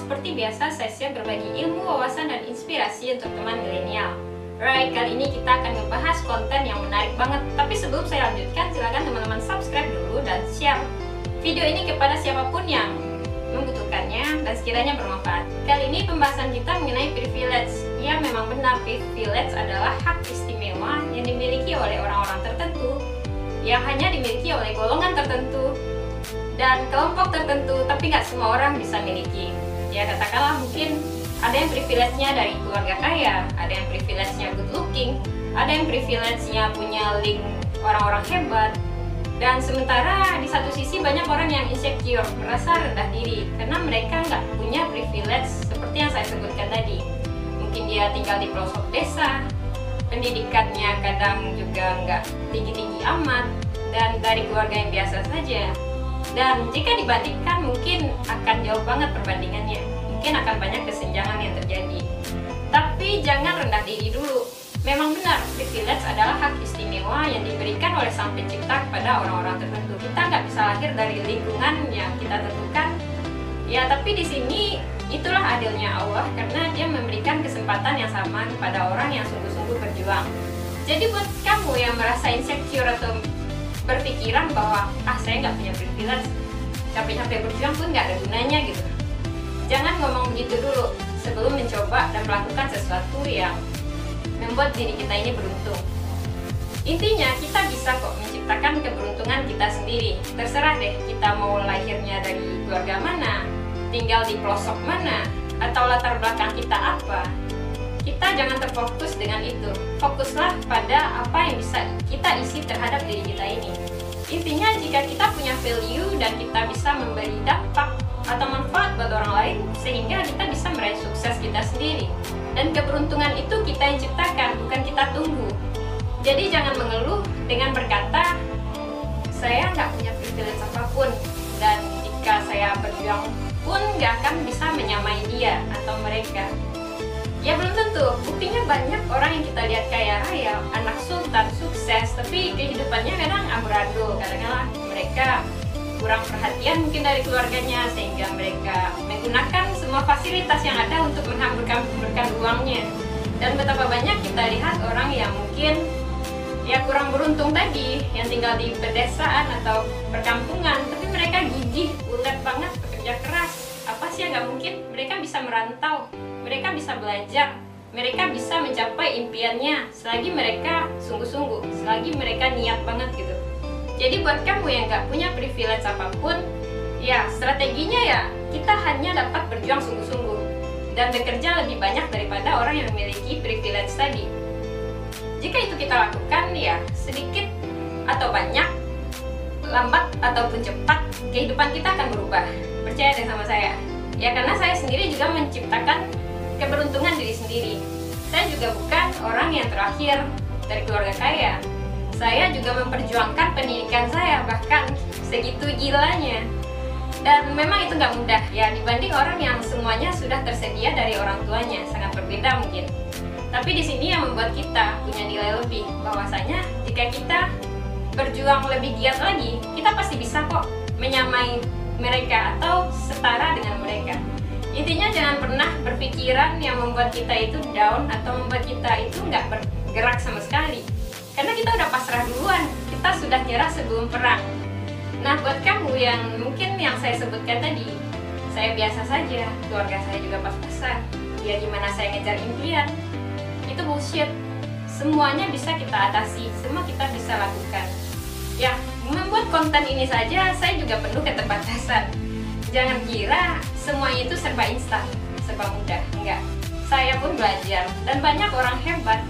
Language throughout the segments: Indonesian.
seperti biasa saya siap berbagi ilmu, wawasan, dan inspirasi untuk teman milenial. Right, kali ini kita akan membahas konten yang menarik banget. Tapi sebelum saya lanjutkan, silakan teman-teman subscribe dulu dan share video ini kepada siapapun yang membutuhkannya dan sekiranya bermanfaat. Kali ini pembahasan kita mengenai privilege. Ya, memang benar, privilege adalah hak istimewa yang dimiliki oleh orang-orang tertentu, yang hanya dimiliki oleh golongan tertentu dan kelompok tertentu, tapi nggak semua orang bisa miliki. Ya, katakanlah mungkin ada yang privilege-nya dari keluarga kaya, ada yang privilege-nya good looking, ada yang privilege-nya punya link orang-orang hebat, dan sementara di satu sisi banyak orang yang insecure, merasa rendah diri karena mereka nggak punya privilege seperti yang saya sebutkan tadi. Mungkin dia tinggal di pelosok desa, pendidikannya kadang juga nggak tinggi-tinggi amat, dan dari keluarga yang biasa saja. Dan jika dibandingkan mungkin akan jauh banget perbandingannya, mungkin akan banyak kesenjangan yang terjadi. Tapi jangan rendah diri dulu. Memang benar, privilege adalah hak istimewa yang diberikan oleh Sang Pencipta kepada orang-orang tertentu. Kita nggak bisa lahir dari lingkungan yang kita tentukan. Ya, tapi di sini itulah adilnya Allah karena Dia memberikan kesempatan yang sama kepada orang yang sungguh-sungguh berjuang. Jadi buat kamu yang merasa insecure atau berpikiran bahwa saya nggak punya privilege, capek-capek berjuang pun nggak ada gunanya gitu. Jangan ngomong begitu dulu sebelum mencoba dan melakukan sesuatu yang membuat diri kita ini beruntung. Intinya kita bisa kok menciptakan keberuntungan kita sendiri. Terserah deh kita mau lahirnya dari keluarga mana, tinggal di pelosok mana, atau latar belakang kita apa. Kita jangan terfokus dengan itu. Fokuslah pada apa yang bisa kita isi terhadap diri kita ini. Intinya jika kita punya value dan kita bisa memberi dampak atau manfaat buat orang lain, sehingga kita bisa meraih sukses kita sendiri. Dan keberuntungan itu kita yang ciptakan, bukan kita tunggu. Jadi jangan mengeluh dengan berkata, saya nggak punya privilege apapun, dan jika saya berjuang pun nggak akan bisa menyamai dia atau mereka. Ya belum tentu, buktinya banyak orang yang kita lihat kaya raya, anak sultan, sukses, tapi kehidupannya kadang amburadul. Kadang-kadang mereka kurang perhatian mungkin dari keluarganya, sehingga mereka menggunakan semua fasilitas yang ada untuk menghamburkan uangnya. Dan betapa banyak kita lihat orang yang mungkin ya kurang beruntung tadi, yang tinggal di pedesaan atau perkampungan, tapi mereka gigih, ulet banget, bekerja keras. Apa sih yang nggak mungkin? Mereka bisa merantau, mereka bisa belajar, mereka bisa mencapai impiannya selagi mereka sungguh-sungguh, selagi mereka niat banget gitu. Jadi buat kamu yang nggak punya privilege apapun, ya strateginya ya kita hanya dapat berjuang sungguh-sungguh dan bekerja lebih banyak daripada orang yang memiliki privilege tadi. Jika itu kita lakukan, ya sedikit atau banyak, lambat ataupun cepat, kehidupan kita akan berubah. Percaya deh sama saya. Ya karena saya sendiri juga menciptakan keberuntungan diri sendiri. Saya juga bukan orang yang terakhir dari keluarga kaya. Saya juga memperjuangkan pendidikan saya, bahkan segitu gilanya. Dan memang itu nggak mudah ya, dibanding orang yang semuanya sudah tersedia dari orang tuanya, sangat berbeda mungkin. Tapi di sini yang membuat kita punya nilai lebih, bahwasanya jika kita berjuang lebih giat lagi, kita pasti bisa kok menyamai mereka atau setara dengan mereka. Intinya jangan pernah berpikiran yang membuat kita itu down atau membuat kita itu nggak bergerak sama sekali. Karena kita udah pasrah duluan, kita sudah nyerah sebelum perang. Nah buat kamu yang mungkin yang saya sebutkan tadi, saya biasa saja, keluarga saya juga pas-pasan, ya gimana saya ngejar impian, itu bullshit. Semuanya bisa kita atasi, semua kita bisa lakukan. Ya, membuat konten ini saja saya juga penuh keterbatasan. Jangan kira semuanya itu serba instan, serba mudah, enggak. Saya pun belajar, dan banyak orang hebat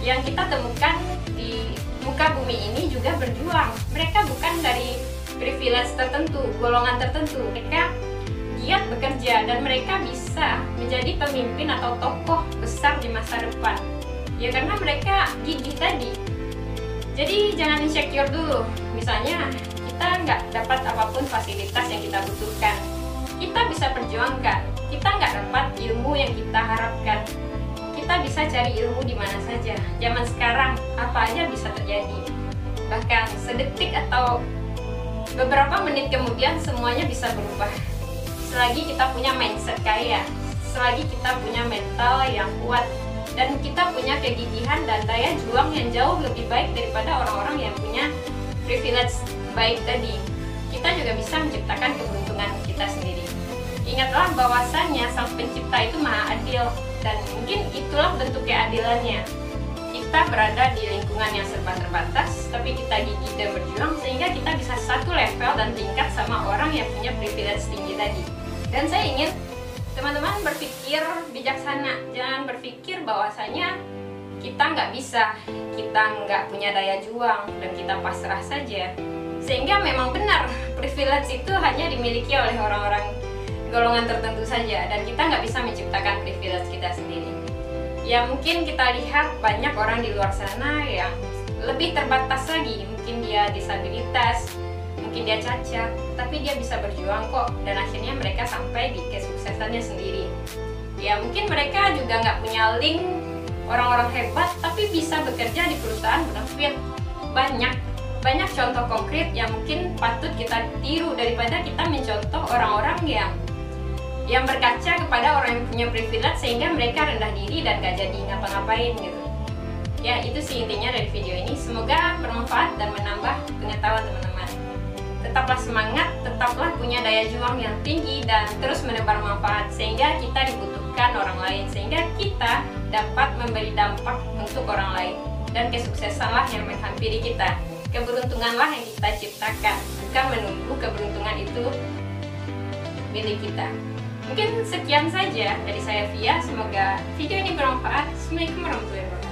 yang kita temukan di muka bumi ini juga berjuang. Mereka bukan dari privilege tertentu, golongan tertentu. Mereka giat bekerja dan mereka bisa menjadi pemimpin atau tokoh besar di masa depan. Ya karena mereka gigih tadi. Jadi jangan insecure dulu. Misalnya kita nggak dapat apapun fasilitas yang kita butuhkan, kita bisa perjuangkan. Kita nggak dapat ilmu yang kita harapkan, kita bisa cari ilmu di mana saja. Zaman sekarang apa aja bisa terjadi. Bahkan sedetik atau beberapa menit kemudian semuanya bisa berubah. selagi kita punya mindset kaya, selagi kita punya mental yang kuat, dan kita punya kegigihan dan daya juang yang jauh lebih baik daripada orang-orang yang punya privilege baik tadi. Kita juga bisa menciptakan keberuntungan kita sendiri. Ingatlah bahwasannya Sang Pencipta itu Maha Adil, dan mungkin itulah bentuk keadilannya. Kita berada di lingkungan yang serba terbatas, tapi kita gigih dan berjuang sehingga kita bisa satu level dan tingkat sama orang yang punya privilege tinggi tadi. Dan saya ingin teman-teman berpikir bijaksana, jangan berpikir bahwasanya kita nggak bisa, kita nggak punya daya juang, dan kita pasrah saja. Sehingga memang benar, privilege itu hanya dimiliki oleh orang-orang golongan tertentu saja, dan kita nggak bisa menciptakan privilege kita sendiri. Ya mungkin kita lihat banyak orang di luar sana yang lebih terbatas lagi, mungkin dia disabilitas, mungkin dia cacat, tapi dia bisa berjuang kok, dan akhirnya mereka sampai di kesuksesannya sendiri. Ya mungkin mereka juga nggak punya link orang-orang hebat, tapi bisa bekerja di perusahaan benefit. Banyak contoh konkret yang mungkin patut kita tiru daripada kita mencontoh orang-orang yang berkaca kepada orang yang punya privilege sehingga mereka rendah diri dan gak jadi ngapa-ngapain gitu. Ya itu sih intinya dari video ini. Semoga bermanfaat dan menambah pengetahuan teman-teman. Tetaplah semangat, tetaplah punya daya juang yang tinggi, dan terus menebar manfaat sehingga kita dibutuhkan orang lain, sehingga kita dapat memberi dampak untuk orang lain, dan kesuksesanlah yang menghampiri kita. Keberuntunganlah yang kita ciptakan, bukan menunggu keberuntungan itu milik kita. Mungkin sekian saja dari saya Via, semoga video ini bermanfaat. Assalamualaikum warahmatullahi wabarakatuh.